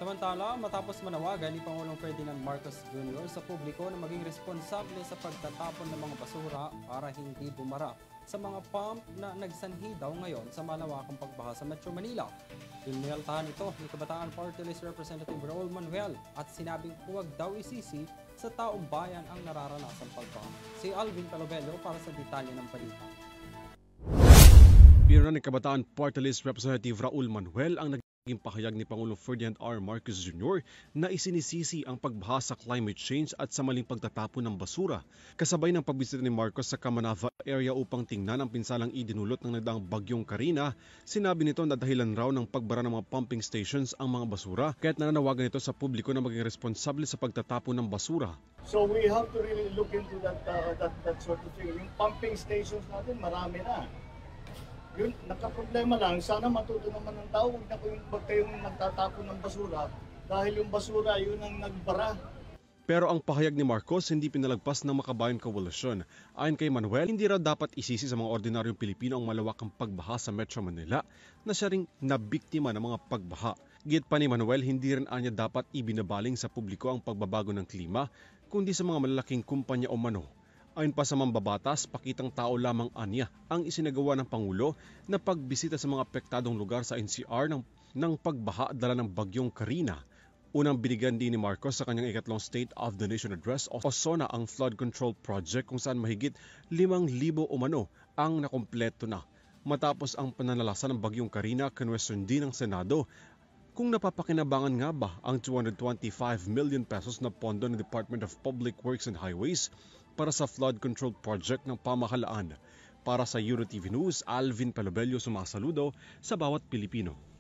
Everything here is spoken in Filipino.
Samantala, matapos manawagan ni Pangulong Ferdinand Marcos Jr. sa publiko na maging responsable sa pagtatapon ng mga basura para hindi bumara sa mga pump na nagsanhi daw ngayon sa malawakang pagbaha sa Metro Manila. Iniltahan ito ni Kabataan Party List Representative Raul Manuel at sinabing huwag daw isisi sa taong bayan ang nararanasang pagbaha. Si Alvin Palobello para sa detalye ng balita. Biro ni Kabataan Party List Representative Raul Manuel ang naging pahayag ni Pangulong Ferdinand R. Marcos Jr. na isinisisi ang pagbaha sa climate change at sa maling pagtatapon ng basura. Kasabay ng pagbisita ni Marcos sa Camanava area upang tingnan ang pinsalang idinulot ng nagdaang bagyong Karina, sinabi nito na dahilan raw ng pagbara ng mga pumping stations ang mga basura, kaya't nananawagan ito sa publiko na maging responsable sa pagtatapon ng basura. So we have to really look into that sort of thing. Yung pumping stations natin, marami na. Yun, nagka-problema lang, sana matuto naman ng tao, huwag kayong nagtatapon ng basura dahil yung basura yun ang nagbara. Pero ang pahayag ni Marcos hindi pinalagpas ng Makabayan Coalition. Ayon kay Manuel, hindi raw dapat isisi sa mga ordinaryong Pilipino ang malawakang pagbaha sa Metro Manila na siya ring nabiktima ng mga pagbaha. Git pa ni Manuel, hindi rin anya dapat ibinabaling sa publiko ang pagbabago ng klima, kundi sa mga malalaking kumpanya o mano. Ayon pa sa mambabatas, pakitang tao lamang anya ang isinagawa ng Pangulo na pagbisita sa mga apektadong lugar sa NCR ng pagbaha dala ng bagyong Karina. Unang binigyan din ni Marcos sa kanyang ikatlong State of the Nation Address o SONA ang flood control project kung saan mahigit 5,000 umano ang nakumpleto na. Matapos ang pananalasa ng bagyong Karina, kinwestiyon din ng Senado kung napapakinabangan nga ba ang 225 million pesos na pondo ng Department of Public Works and Highways para sa flood control project ng pamahalaan. Para sa Euro TV News, Alvin Palobello sumasaludo sa bawat Pilipino.